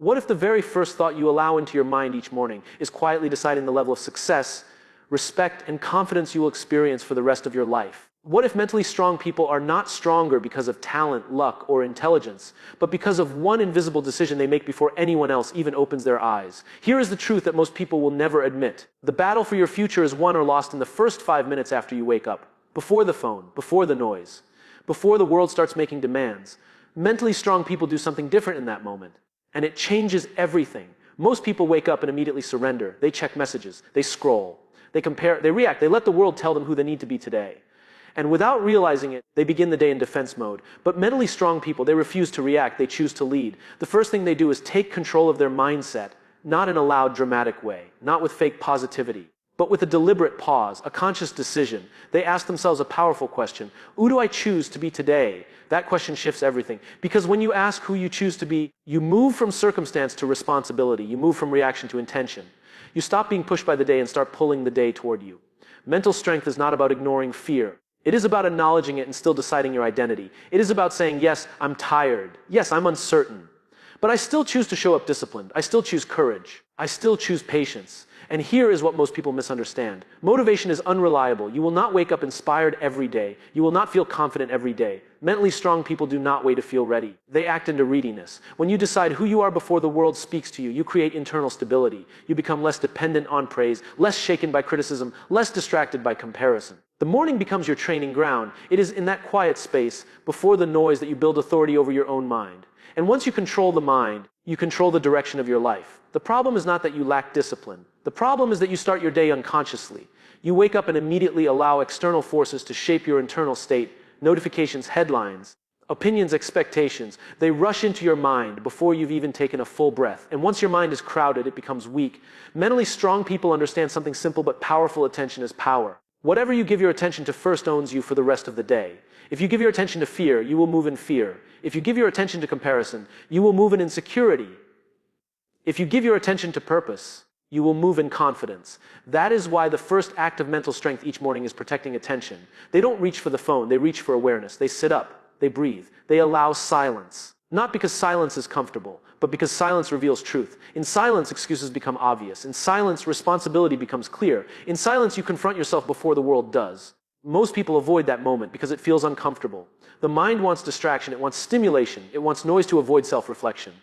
What if the very first thought you allow into your mind each morning is quietly deciding the level of success, respect, and confidence you will experience for the rest of your life? What if mentally strong people are not stronger because of talent, luck, or intelligence, but because of one invisible decision they make before anyone else even opens their eyes? Here is the truth that most people will never admit. The battle for your future is won or lost in the first 5 minutes after you wake up, before the phone, before the noise, before the world starts making demands. Mentally strong people do something different in that moment, and it changes everything. Most people wake up and immediately surrender. They check messages, they scroll, they compare, they react, they let the world tell them who they need to be today. And without realizing it, they begin the day in defense mode. But mentally strong people, they refuse to react, they choose to lead. The first thing they do is take control of their mindset, not in a loud, dramatic way, not with fake positivity, but with a deliberate pause, a conscious decision. They ask themselves a powerful question: who do I choose to be today? That question shifts everything. Because when you ask who you choose to be, you move from circumstance to responsibility. You move from reaction to intention. You stop being pushed by the day and start pulling the day toward you. Mental strength is not about ignoring fear. It is about acknowledging it and still deciding your identity. It is about saying, yes, I'm tired. Yes, I'm uncertain. But I still choose to show up disciplined. I still choose courage. I still choose patience. And here is what most people misunderstand. Motivation is unreliable. You will not wake up inspired every day. You will not feel confident every day. Mentally strong people do not wait to feel ready. They act into readiness. When you decide who you are before the world speaks to you, you create internal stability. You become less dependent on praise, less shaken by criticism, less distracted by comparison. The morning becomes your training ground. It is in that quiet space, before the noise, that you build authority over your own mind. And once you control the mind, you control the direction of your life. The problem is not that you lack discipline. The problem is that you start your day unconsciously. You wake up and immediately allow external forces to shape your internal state. Notifications, headlines, opinions, expectations. They rush into your mind before you've even taken a full breath. And once your mind is crowded, it becomes weak. Mentally strong people understand something simple but powerful: attention is power. Whatever you give your attention to first owns you for the rest of the day. If you give your attention to fear, you will move in fear. If you give your attention to comparison, you will move in insecurity. If you give your attention to purpose, you will move in confidence. That is why the first act of mental strength each morning is protecting attention. They don't reach for the phone, they reach for awareness. They sit up, they breathe, they allow silence. Not because silence is comfortable, but because silence reveals truth. In silence, excuses become obvious. In silence, responsibility becomes clear. In silence, you confront yourself before the world does. Most people avoid that moment because it feels uncomfortable. The mind wants distraction, it wants stimulation, it wants noise to avoid self-reflection.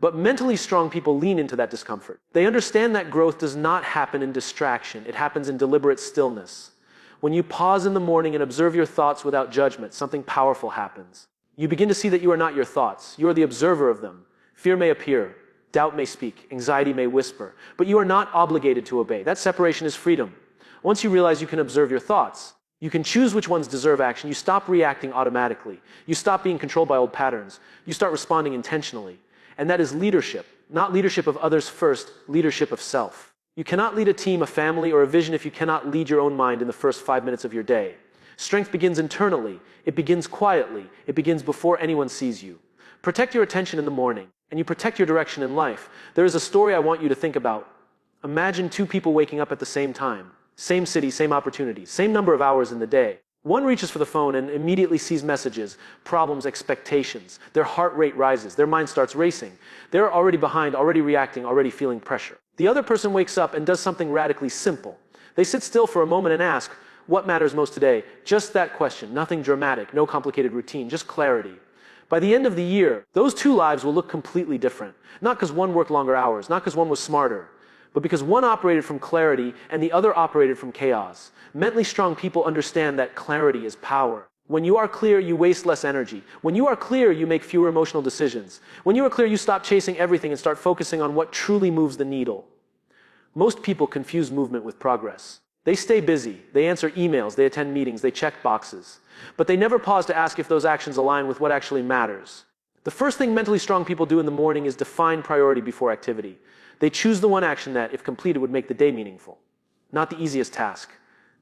But mentally strong people lean into that discomfort. They understand that growth does not happen in distraction, it happens in deliberate stillness. When you pause in the morning and observe your thoughts without judgment, something powerful happens. You begin to see that you are not your thoughts, you are the observer of them. Fear may appear, doubt may speak, anxiety may whisper, but you are not obligated to obey. That separation is freedom. Once you realize you can observe your thoughts, you can choose which ones deserve action. You stop reacting automatically. You stop being controlled by old patterns. You start responding intentionally. And that is leadership. Not leadership of others first, leadership of self. You cannot lead a team, a family, or a vision if you cannot lead your own mind in the first 5 minutes of your day. Strength begins internally. It begins quietly. It begins before anyone sees you. Protect your attention in the morning, and you protect your direction in life. There is a story I want you to think about. Imagine two people waking up at the same time. Same city, same opportunities, same number of hours in the day. One reaches for the phone and immediately sees messages, problems, expectations. Their heart rate rises. Their mind starts racing. They're already behind, already reacting, already feeling pressure. The other person wakes up and does something radically simple. They sit still for a moment and ask, what matters most today? Just that question. Nothing dramatic, no complicated routine, just clarity. By the end of the year, those two lives will look completely different. Not because one worked longer hours, not because one was smarter, but because one operated from clarity and the other operated from chaos. Mentally strong people understand that clarity is power. When you are clear, you waste less energy. When you are clear, you make fewer emotional decisions. When you are clear, you stop chasing everything and start focusing on what truly moves the needle. Most people confuse movement with progress. They stay busy, they answer emails, they attend meetings, they check boxes. But they never pause to ask if those actions align with what actually matters. The first thing mentally strong people do in the morning is define priority before activity. They choose the one action that, if completed, would make the day meaningful. Not the easiest task.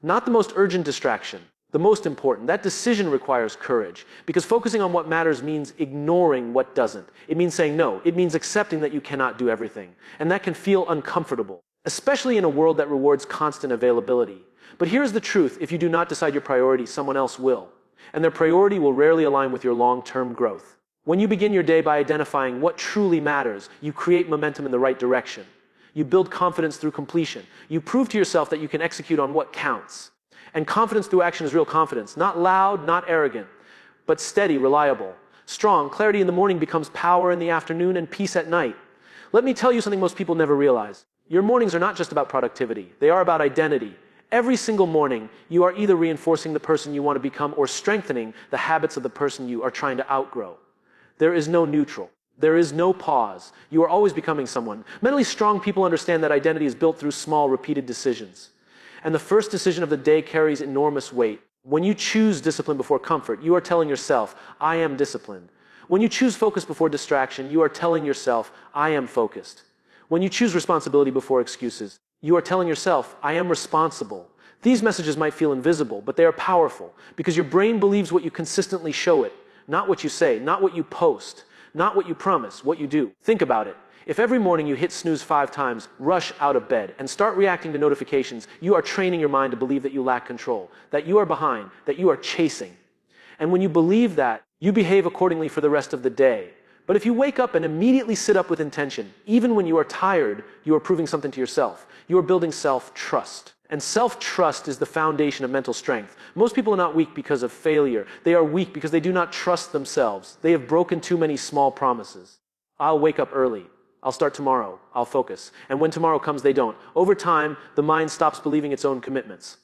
Not the most urgent distraction. The most important. That decision requires courage. Because focusing on what matters means ignoring what doesn't. It means saying no. It means accepting that you cannot do everything. And that can feel uncomfortable, especially in a world that rewards constant availability. But here's the truth. If you do not decide your priority, someone else will. And their priority will rarely align with your long-term growth. When you begin your day by identifying what truly matters, you create momentum in the right direction. You build confidence through completion. You prove to yourself that you can execute on what counts. And confidence through action is real confidence. Not loud, not arrogant, but steady, reliable. Strong. Clarity in the morning becomes power in the afternoon and peace at night. Let me tell you something most people never realize. Your mornings are not just about productivity. They are about identity. Every single morning, you are either reinforcing the person you want to become or strengthening the habits of the person you are trying to outgrow. There is no neutral. There is no pause. You are always becoming someone. Mentally strong people understand that identity is built through small, repeated decisions. And the first decision of the day carries enormous weight. When you choose discipline before comfort, you are telling yourself, I am disciplined. When you choose focus before distraction, you are telling yourself, I am focused. When you choose responsibility before excuses, you are telling yourself, I am responsible. These messages might feel invisible, but they are powerful because your brain believes what you consistently show it, not what you say, not what you post, not what you promise, what you do. Think about it. If every morning you hit snooze 5 times, rush out of bed, and start reacting to notifications, you are training your mind to believe that you lack control, that you are behind, that you are chasing. And when you believe that, you behave accordingly for the rest of the day. But if you wake up and immediately sit up with intention, even when you are tired, you are proving something to yourself. You are building self-trust. And self-trust is the foundation of mental strength. Most people are not weak because of failure. They are weak because they do not trust themselves. They have broken too many small promises. I'll wake up early. I'll start tomorrow. I'll focus. And when tomorrow comes, they don't. Over time, the mind stops believing its own commitments.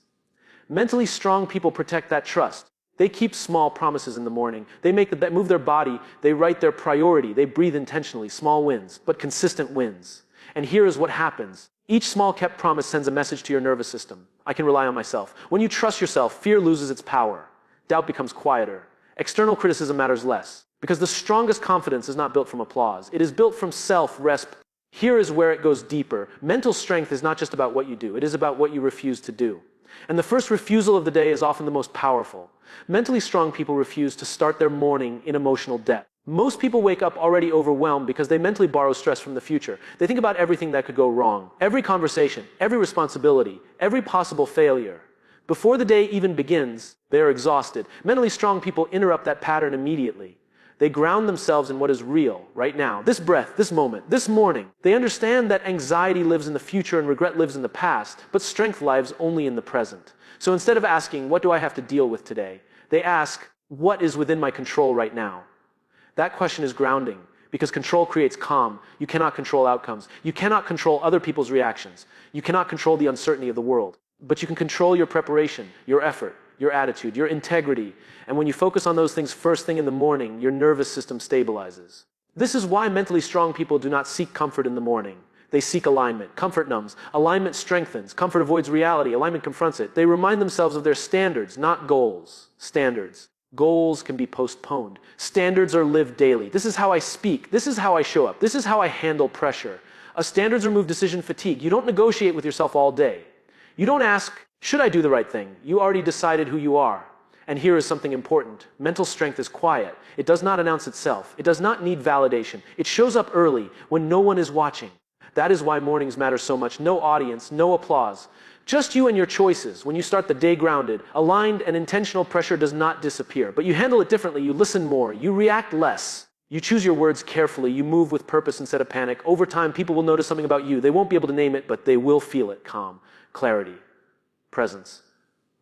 Mentally strong people protect that trust. They keep small promises in the morning. They move their body. They write their priority. They breathe intentionally. Small wins, but consistent wins. And here is what happens. Each small kept promise sends a message to your nervous system. I can rely on myself. When you trust yourself, fear loses its power. Doubt becomes quieter. External criticism matters less. Because the strongest confidence is not built from applause. It is built from self-respect. Here is where it goes deeper. Mental strength is not just about what you do. It is about what you refuse to do. And the first refusal of the day is often the most powerful. Mentally strong people refuse to start their morning in emotional depth. Most people wake up already overwhelmed because they mentally borrow stress from the future. They think about everything that could go wrong. Every conversation, every responsibility, every possible failure. Before the day even begins, they are exhausted. Mentally strong people interrupt that pattern immediately. They ground themselves in what is real, right now. This breath, this moment, this morning. They understand that anxiety lives in the future and regret lives in the past, but strength lives only in the present. So instead of asking, what do I have to deal with today? They ask, what is within my control right now? That question is grounding, because control creates calm. You cannot control outcomes. You cannot control other people's reactions. You cannot control the uncertainty of the world. But you can control your preparation, your effort, your attitude, your integrity. And when you focus on those things first thing in the morning, your nervous system stabilizes. This is why mentally strong people do not seek comfort in the morning. They seek alignment. Comfort numbs. Alignment strengthens. Comfort avoids reality. Alignment confronts it. They remind themselves of their standards, not goals. Standards. Goals can be postponed. Standards are lived daily. This is how I speak. This is how I show up. This is how I handle pressure. Standards remove decision fatigue. You don't negotiate with yourself all day. You don't ask, should I do the right thing? You already decided who you are. And here is something important. Mental strength is quiet. It does not announce itself. It does not need validation. It shows up early when no one is watching. That is why mornings matter so much. No audience, no applause. Just you and your choices. When you start the day grounded, aligned and intentional, pressure does not disappear. But you handle it differently. You listen more. You react less. You choose your words carefully. You move with purpose instead of panic. Over time, people will notice something about you. They won't be able to name it, but they will feel it. Calm, clarity, presence,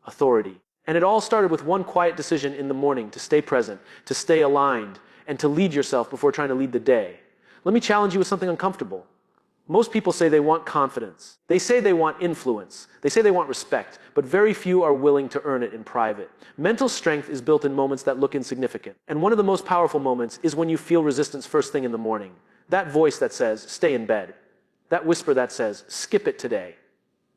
authority. And it all started with one quiet decision in the morning to stay present, to stay aligned, and to lead yourself before trying to lead the day. Let me challenge you with something uncomfortable. Most people say they want confidence. They say they want influence. They say they want respect, but very few are willing to earn it in private. Mental strength is built in moments that look insignificant. And one of the most powerful moments is when you feel resistance first thing in the morning. That voice that says, stay in bed. That whisper that says, skip it today.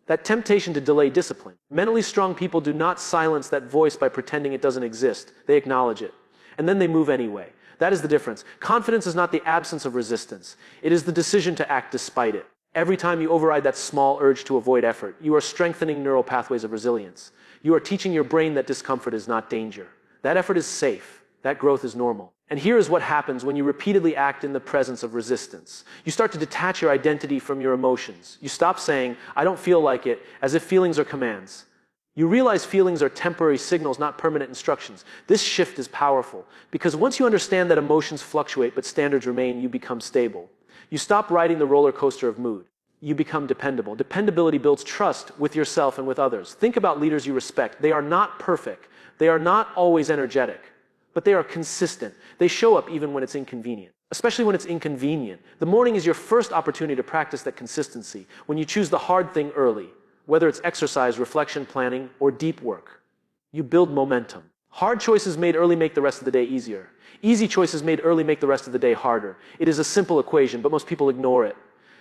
That temptation to delay discipline. Mentally strong people do not silence that voice by pretending it doesn't exist. They acknowledge it. And then they move anyway. That is the difference. Confidence is not the absence of resistance. It is the decision to act despite it. Every time you override that small urge to avoid effort, you are strengthening neural pathways of resilience. You are teaching your brain that discomfort is not danger. That effort is safe. That growth is normal. And here is what happens when you repeatedly act in the presence of resistance. You start to detach your identity from your emotions. You stop saying, I don't feel like it, as if feelings are commands. You realize feelings are temporary signals, not permanent instructions. This shift is powerful because once you understand that emotions fluctuate but standards remain, you become stable. You stop riding the roller coaster of mood. You become dependable. Dependability builds trust with yourself and with others. Think about leaders you respect. They are not perfect. They are not always energetic, but they are consistent. They show up even when it's inconvenient. Especially when it's inconvenient. The morning is your first opportunity to practice that consistency when you choose the hard thing early, whether it's exercise, reflection, planning, or deep work. You build momentum. Hard choices made early make the rest of the day easier. Easy choices made early make the rest of the day harder. It is a simple equation, but most people ignore it.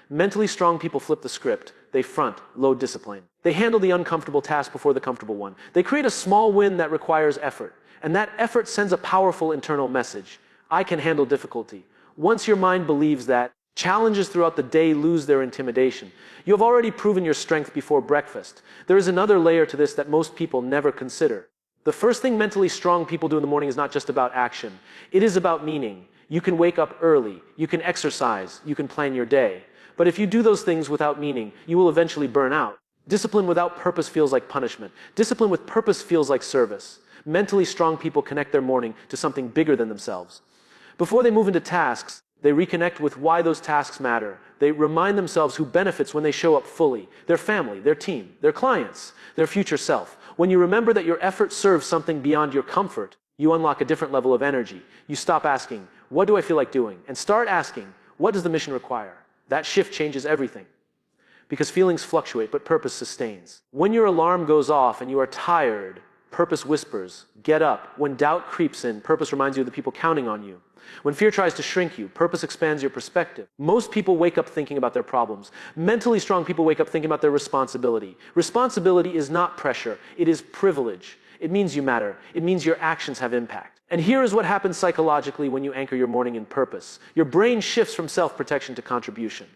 Mentally strong people flip the script. They front low discipline. They handle the uncomfortable task before the comfortable one. They create a small win that requires effort. And that effort sends a powerful internal message. I can handle difficulty. Once your mind believes that, challenges throughout the day lose their intimidation. You have already proven your strength before breakfast. There is another layer to this that most people never consider. The first thing mentally strong people do in the morning is not just about action. It is about meaning. You can wake up early. You can exercise. You can plan your day. But if you do those things without meaning, you will eventually burn out. Discipline without purpose feels like punishment. Discipline with purpose feels like service. Mentally strong people connect their morning to something bigger than themselves. Before they move into tasks, they reconnect with why those tasks matter. They remind themselves who benefits when they show up fully. Their family, their team, their clients, their future self. When you remember that your effort serves something beyond your comfort, you unlock a different level of energy. You stop asking, what do I feel like doing? And start asking, what does the mission require? That shift changes everything. Because feelings fluctuate, but purpose sustains. When your alarm goes off and you are tired, purpose whispers, get up. When doubt creeps in, purpose reminds you of the people counting on you. When fear tries to shrink you, purpose expands your perspective. Most people wake up thinking about their problems. Mentally strong people wake up thinking about their responsibility. Responsibility is not pressure. It is privilege. It means you matter. It means your actions have impact. And here is what happens psychologically when you anchor your morning in purpose. Your brain shifts from self-protection to contribution.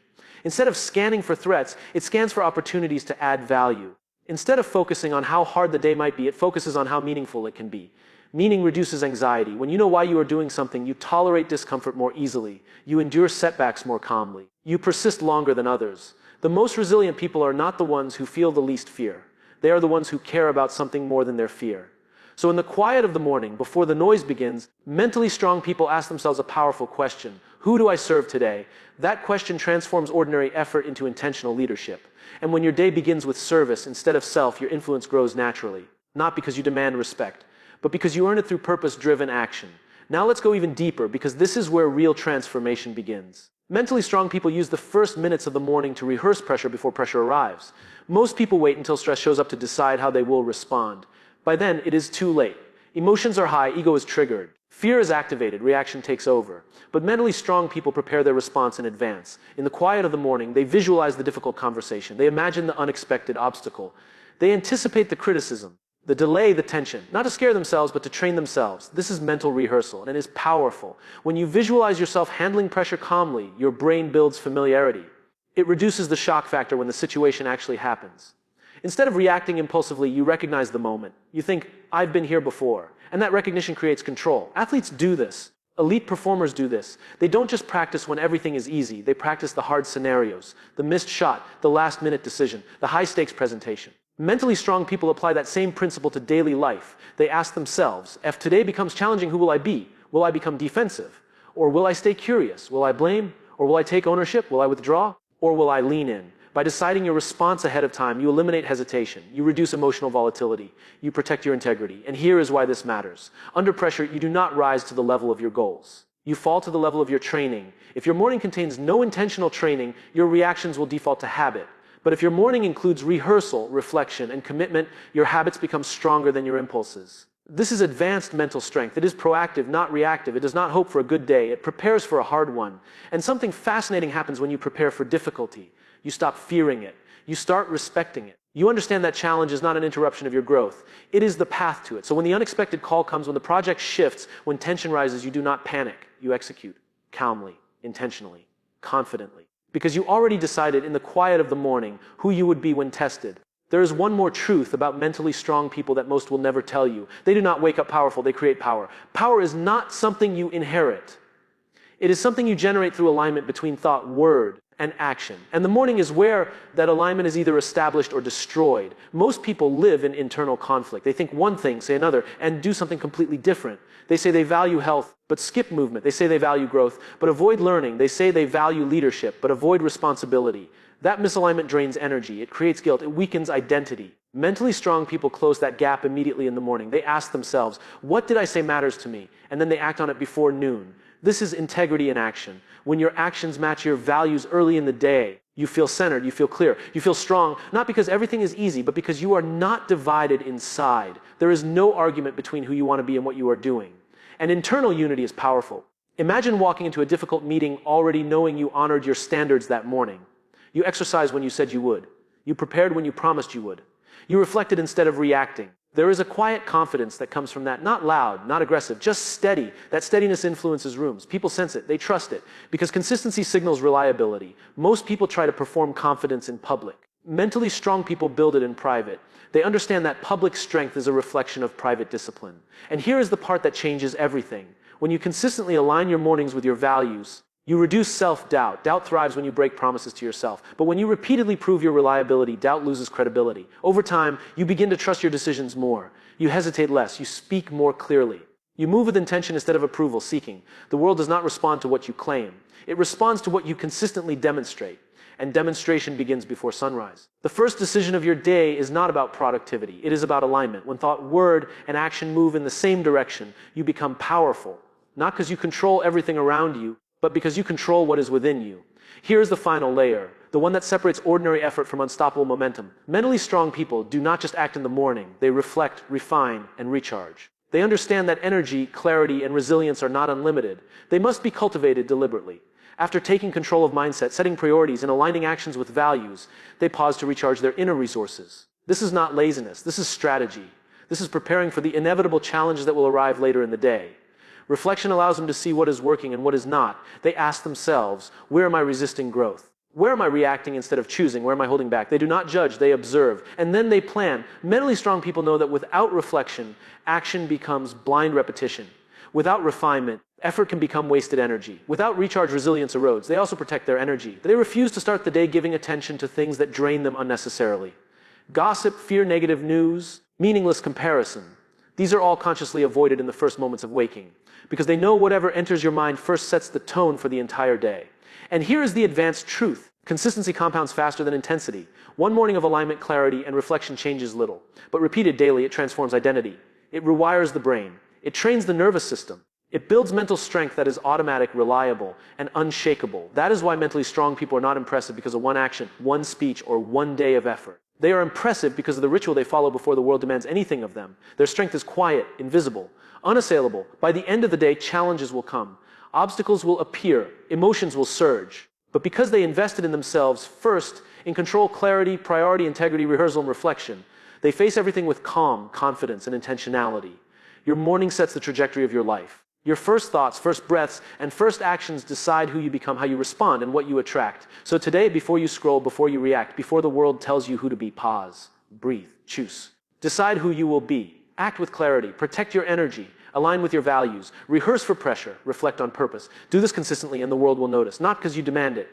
Instead of scanning for threats, it scans for opportunities to add value. Instead of focusing on how hard the day might be, it focuses on how meaningful it can be. Meaning reduces anxiety. When you know why you are doing something, you tolerate discomfort more easily. You endure setbacks more calmly. You persist longer than others. The most resilient people are not the ones who feel the least fear. They are the ones who care about something more than their fear. So in the quiet of the morning, before the noise begins, mentally strong people ask themselves a powerful question. Who do I serve today? That question transforms ordinary effort into intentional leadership. And when your day begins with service instead of self, your influence grows naturally. Not because you demand respect, but because you earn it through purpose-driven action. Now let's go even deeper, because this is where real transformation begins. Mentally strong people use the first minutes of the morning to rehearse pressure before pressure arrives. Most people wait until stress shows up to decide how they will respond. By then, it is too late. Emotions are high, ego is triggered. Fear is activated, reaction takes over. But mentally strong people prepare their response in advance. In the quiet of the morning, they visualize the difficult conversation. They imagine the unexpected obstacle. They anticipate the criticism, the delay, the tension, not to scare themselves, but to train themselves. This is mental rehearsal, and it is powerful. When you visualize yourself handling pressure calmly, your brain builds familiarity. It reduces the shock factor when the situation actually happens. Instead of reacting impulsively, you recognize the moment. You think, I've been here before. And that recognition creates control. Athletes do this. Elite performers do this. They don't just practice when everything is easy. They practice the hard scenarios, the missed shot, the last-minute decision, the high-stakes presentation. Mentally strong people apply that same principle to daily life. They ask themselves, if today becomes challenging, who will I be? Will I become defensive? Or will I stay curious? Will I blame? Or will I take ownership? Will I withdraw? Or will I lean in? By deciding your response ahead of time, you eliminate hesitation, you reduce emotional volatility, you protect your integrity. And here is why this matters. Under pressure, you do not rise to the level of your goals. You fall to the level of your training. If your morning contains no intentional training, your reactions will default to habit. But if your morning includes rehearsal, reflection, and commitment, your habits become stronger than your impulses. This is advanced mental strength. It is proactive, not reactive. It does not hope for a good day. It prepares for a hard one. And something fascinating happens when you prepare for difficulty. You stop fearing it. You start respecting it. You understand that challenge is not an interruption of your growth. It is the path to it. So when the unexpected call comes, when the project shifts, when tension rises, you do not panic. You execute calmly, intentionally, confidently. Because you already decided in the quiet of the morning who you would be when tested. There is one more truth about mentally strong people that most will never tell you. They do not wake up powerful, they create power. Power is not something you inherit. It is something you generate through alignment between thought, word, and action. And the morning is where that alignment is either established or destroyed. Most people live in internal conflict. They think one thing, say another, and do something completely different. They say they value health, but skip movement. They say they value growth, but avoid learning. They say they value leadership, but avoid responsibility. That misalignment drains energy. It creates guilt. It weakens identity. Mentally strong people close that gap immediately in the morning. They ask themselves, what did I say matters to me? And then they act on it before noon. This is integrity in action. When your actions match your values early in the day, you feel centered, you feel clear, you feel strong, not because everything is easy, but because you are not divided inside. There is no argument between who you want to be and what you are doing. And internal unity is powerful. Imagine walking into a difficult meeting already knowing you honored your standards that morning. You exercised when you said you would. You prepared when you promised you would. You reflected instead of reacting. There is a quiet confidence that comes from that, not loud, not aggressive, just steady. That steadiness influences rooms. People sense it, they trust it, because consistency signals reliability. Most people try to perform confidence in public. Mentally strong people build it in private. They understand that public strength is a reflection of private discipline. And here is the part that changes everything. When you consistently align your mornings with your values, you reduce self-doubt. Doubt thrives when you break promises to yourself. But when you repeatedly prove your reliability, doubt loses credibility. Over time, you begin to trust your decisions more. You hesitate less. You speak more clearly. You move with intention instead of approval seeking. The world does not respond to what you claim. It responds to what you consistently demonstrate. And demonstration begins before sunrise. The first decision of your day is not about productivity. It is about alignment. When thought, word, and action move in the same direction, you become powerful. Not because you control everything around you, but because you control what is within you. Here is the final layer, the one that separates ordinary effort from unstoppable momentum. Mentally strong people do not just act in the morning. They reflect, refine, and recharge. They understand that energy, clarity, and resilience are not unlimited. They must be cultivated deliberately. After taking control of mindset, setting priorities, and aligning actions with values, they pause to recharge their inner resources. This is not laziness. This is strategy. This is preparing for the inevitable challenges that will arrive later in the day. Reflection allows them to see what is working and what is not. They ask themselves, where am I resisting growth? Where am I reacting instead of choosing? Where am I holding back? They do not judge, they observe, and then they plan. Mentally strong people know that without reflection, action becomes blind repetition. Without refinement, effort can become wasted energy. Without recharge, resilience erodes. They also protect their energy. They refuse to start the day giving attention to things that drain them unnecessarily. Gossip, fear, negative news, meaningless comparison. These are all consciously avoided in the first moments of waking, because they know whatever enters your mind first sets the tone for the entire day. And here is the advanced truth. Consistency compounds faster than intensity. One morning of alignment, clarity, and reflection changes little, but repeated daily, it transforms identity. It rewires the brain. It trains the nervous system. It builds mental strength that is automatic, reliable, and unshakable. That is why mentally strong people are not impressive because of one action, one speech, or one day of effort. They are impressive because of the ritual they follow before the world demands anything of them. Their strength is quiet, invisible, unassailable. By the end of the day, challenges will come. Obstacles will appear. Emotions will surge. But because they invested in themselves first, in control, clarity, priority, integrity, rehearsal, and reflection, they face everything with calm, confidence, and intentionality. Your morning sets the trajectory of your life. Your first thoughts, first breaths, and first actions decide who you become, how you respond, and what you attract. So today, before you scroll, before you react, before the world tells you who to be, pause, breathe, choose. Decide who you will be. Act with clarity. Protect your energy. Align with your values. Rehearse for pressure. Reflect on purpose. Do this consistently and the world will notice, not because you demand it,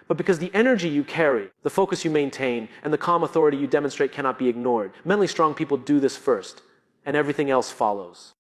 but because the energy you carry, the focus you maintain, and the calm authority you demonstrate cannot be ignored. Mentally strong people do this first, and everything else follows.